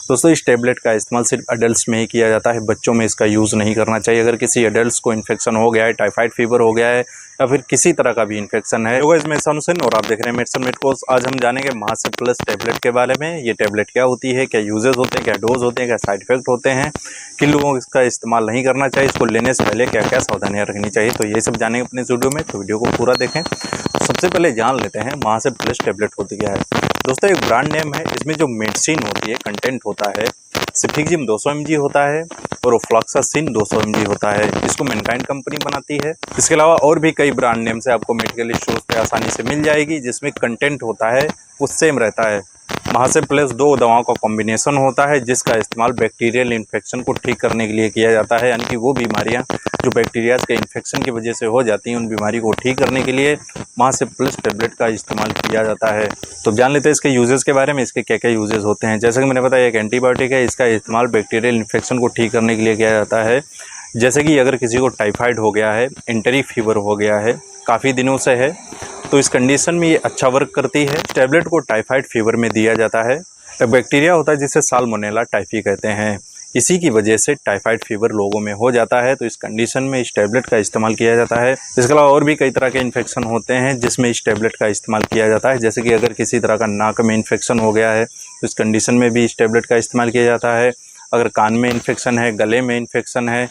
दोस्तों इस टैबलेट का इस्तेमाल सिर्फ अडल्ट्स में ही किया जाता है, बच्चों में इसका यूज़ नहीं करना चाहिए। अगर किसी अडल्ट्स को इन्फेक्शन हो गया है, टाइफाइड फीवर हो गया है या फिर किसी तरह का भी इन्फेक्शन है। तो मैं ईशान हुसैन और आप देख रहे हैं मेडिसिन मेड कोर्स। आज हम जानेंगे महासिव प्लस टैबलेट के बारे में। ये टैबलेट क्या होती है, क्या यूजेस होते हैं, क्या डोज होते हैं, क्या साइड इफेक्ट होते हैं, किन लोगों को इसका इस्तेमाल नहीं करना चाहिए, इसको लेने से पहले क्या क्या सावधानियाँ रखनी चाहिए। तो ये सब जानेंगे अपने वीडियो में, तो वीडियो को पूरा देखें। सबसे पहले जान लेते हैं महासिव प्लस टैबलेट होती क्या है। दोस्तों एक ब्रांड नेम है, इसमें जो मेडिसिन होती है, कंटेंट होता है, सिफिक्जिम 200 mg होता है और ओफ्लॉक्सासिन 200 mg होता है। इसको मैनकाइंड कंपनी बनाती है। इसके अलावा और भी कई ब्रांड नेम से आपको मेडिकल स्टोर्स पे आसानी से मिल जाएगी, जिसमें कंटेंट होता है वो सेम रहता है। महासिव प्लस 2 दवाओं का कॉम्बिनेशन होता है, जिसका इस्तेमाल बैक्टीरियल इन्फेक्शन को ठीक करने के लिए किया जाता है। यानी कि वो बीमारियां जो बैक्टीरिया के इन्फेक्शन की वजह से हो जाती हैं, उन बीमारी को ठीक करने के लिए महासिव प्लस टैबलेट का इस्तेमाल किया जाता है। तो जान लेते हैं इसके यूजेस के बारे में, इसके क्या क्या यूजेस होते हैं। जैसे कि मैंने बताया, एक एंटीबायोटिक है, इसका इस्तेमाल बैक्टीरियल इन्फेक्शन को ठीक करने के लिए किया जाता है। जैसे कि अगर किसी को टाइफाइड हो गया है, एंटेरिक फीवर हो गया है, काफ़ी दिनों से है, तो इस कंडीशन में ये अच्छा वर्क करती है। टैबलेट को टाइफाइड फीवर में दिया जाता है। एक बैक्टीरिया होता है जिसे साल्मोनेला टाइफी कहते हैं, इसी की वजह से टाइफाइड फीवर लोगों में हो जाता है। तो इस कंडीशन में इस टैबलेट का इस्तेमाल किया जाता है। इसके अलावा और भी कई तरह के इन्फेक्शन होते हैं जिसमें इस टैबलेट का इस्तेमाल किया जाता है। जैसे कि अगर किसी तरह का नाक में इन्फेक्शन हो गया है, तो इस कंडीशन में भी इस टैबलेट का इस्तेमाल किया जाता है। अगर कान में इन्फेक्शन है, गले में इन्फेक्शन है,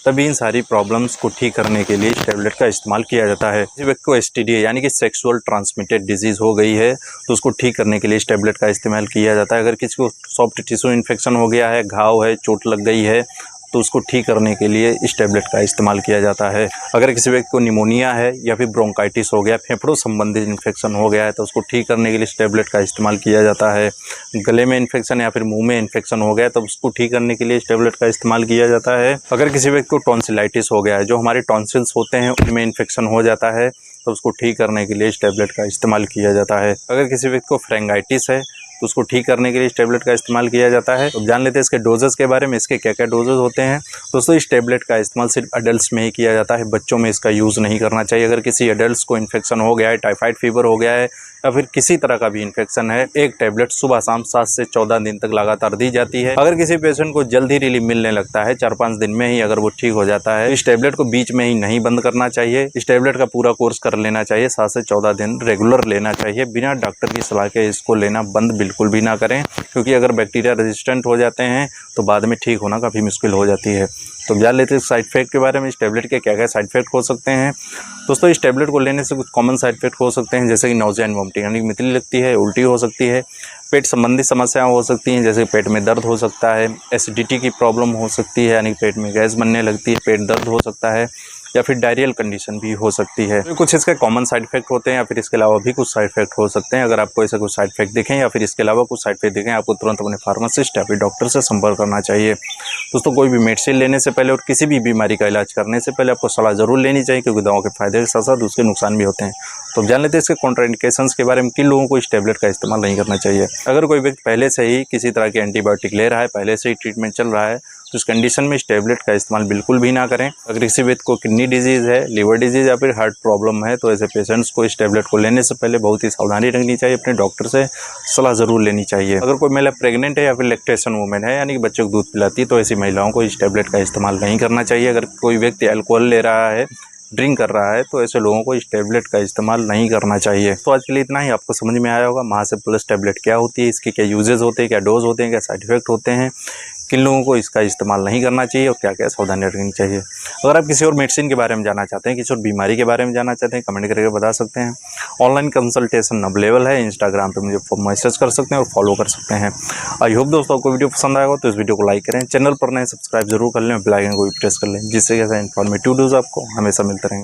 तभी इन सारी प्रॉब्लम्स को ठीक करने के लिए इस टैबलेट का इस्तेमाल किया जाता है। किसी व्यक्ति को एसटीडी यानी कि सेक्सुअल ट्रांसमिटेड डिजीज़ हो गई है, तो उसको ठीक करने के लिए इस टैबलेट का इस्तेमाल किया जाता है। अगर किसी को सॉफ्ट टिश्यू इन्फेक्शन हो गया है, घाव है, चोट लग गई है, तो उसको ठीक करने के लिए इस टैबलेट का इस्तेमाल किया जाता है। अगर किसी व्यक्ति को निमोनिया है या फिर ब्रोंकाइटिस हो गया, फेफड़ों संबंधित इन्फेक्शन हो गया है, तो उसको ठीक करने के लिए इस टैबलेट का इस्तेमाल किया जाता है। गले में इन्फेक्शन या फिर मुंह में इन्फेक्शन हो गया है, तो उसको ठीक करने के लिए इस टैबलेट का इस्तेमाल किया जाता है। अगर किसी व्यक्ति को टॉन्सिलाइटिस हो गया है, जो हमारे टॉन्सिल्स होते हैं उनमें इन्फेक्शन हो जाता है, तो उसको ठीक करने के लिए इस टैबलेट का इस्तेमाल किया जाता है। अगर किसी व्यक्ति को फ्रेंगाइटिस है, तो उसको ठीक करने के लिए इस टैबलेट का इस्तेमाल किया जाता है। तो जान लेते हैं इसके डोजेस के बारे में, इसके क्या क्या डोजेस होते हैं। दोस्तों इस टैबलेट का इस्तेमाल सिर्फ अडल्ट्स में ही किया जाता है, बच्चों में इसका यूज़ नहीं करना चाहिए। अगर किसी अडल्ट्स को इन्फेक्शन हो गया है, टाइफाइड फीवर हो गया है या फिर किसी तरह का भी इन्फेक्शन है, एक टैबलेट सुबह शाम 7 से 14 दिन तक लगातार दी जाती है। अगर किसी पेशेंट को जल्द ही रिलीफ मिलने लगता है, 4-5 दिन में ही अगर वो ठीक हो जाता है, इस टैबलेट को बीच में ही नहीं बंद करना चाहिए। इस टैबलेट का पूरा कोर्स कर लेना चाहिए, 7 से 14 दिन रेगुलर लेना चाहिए। बिना डॉक्टर की सलाह के इसको लेना बंद बिल्कुल भी ना करें, क्योंकि अगर बैक्टीरिया रेजिस्टेंट हो जाते हैं तो बाद में ठीक होना काफ़ी मुश्किल हो जाती है। तो जान लेते हैं साइड इफेक्ट के बारे में, इस टैबलेट के क्या क्या साइड इफेक्ट हो सकते हैं। दोस्तों इस टैबलेट को लेने से कुछ कॉमन साइड इफेक्ट हो सकते हैं, जैसे कि नोज़िया एंड वोमिटिंग यानी मितली लगती है, उल्टी हो सकती है, पेट संबंधी समस्याएं हो सकती हैं, जैसे पेट में दर्द हो सकता है, एसिडिटी की प्रॉब्लम हो सकती है यानी पेट में गैस बनने लगती है, पेट दर्द हो सकता है, या फिर डायरियल कंडीशन भी हो सकती है। तो कुछ इसके कॉमन साइड इफेक्ट होते हैं, या फिर इसके अलावा भी कुछ साइड इफेक्ट हो सकते हैं। अगर आपको ऐसे कुछ साइड इफेक्ट दिखें या फिर इसके अलावा कुछ साइड इफेक्ट दिखें, आपको तुरंत अपने फार्मासिस्ट या फिर डॉक्टर से संपर्क करना चाहिए। दोस्तों कोई भी मेडिसिन लेने से पहले और किसी भी बीमारी का इलाज करने से पहले आपको सलाह जरूर लेनी चाहिए, क्योंकि दवाओं के फायदे के साथ साथ उसके नुकसान भी होते हैं। तो जान लेते हैं इसके कॉन्ट्राइंडिकेशंस के बारे में, किन लोगों को इस टैबलेट का इस्तेमाल नहीं करना चाहिए। अगर कोई व्यक्ति पहले से ही किसी तरह की एंटीबायोटिक ले रहा है, पहले से ही ट्रीटमेंट चल रहा है, तो इस कंडीशन में इस टैबलेट का इस्तेमाल बिल्कुल भी ना करें। अगर किसी व्यक्ति को किडनी डिजीज़ है, लिवर डिजीज़ या फिर हार्ट प्रॉब्लम है, तो ऐसे पेशेंट्स को इस टैबलेट को लेने से पहले बहुत ही सावधानी रखनी चाहिए, अपने डॉक्टर से सलाह ज़रूर लेनी चाहिए। अगर कोई महिला प्रेग्नेंट है या फिर लैक्टेशन वूमेन है यानी कि बच्चे को दूध पिलाती है, तो ऐसी महिलाओं को इस टैबलेट का इस्तेमाल नहीं करना चाहिए। अगर कोई व्यक्ति अल्कोहल ले रहा है, ड्रिंक कर रहा है, तो ऐसे लोगों को इस टैबलेट का इस्तेमाल नहीं करना चाहिए। तो आज के लिए इतना ही। आपको समझ में आया होगा महासिव प्लस टैबलेट क्या होती है, इसके क्या यूजेस होते हैं, क्या डोज होते हैं, क्या साइड इफेक्ट होते हैं, किन लोगों को इसका इस्तेमाल नहीं करना चाहिए और क्या क्या सावधानियां रखनी चाहिए। अगर आप किसी और मेडिसिन के बारे में जानना चाहते हैं, किसी और बीमारी के बारे में जानना चाहते हैं, कमेंट करके बता सकते हैं। ऑनलाइन कंसल्टेशन अवेलेबल है, इंस्टाग्राम पे मुझे मैसेज कर सकते हैं और फॉलो कर सकते हैं। आई होप दोस्तों आपको वीडियो पसंद आएगा, तो इस वीडियो को लाइक करें, चैनल पर नए सब्सक्राइब जरूर कर लें, बेल आइकन को भी प्रेस कर लें, जिससे ऐसा इन्फॉर्मेटिव न्यूज़ आपको हमेशा मिलते रहेंगे।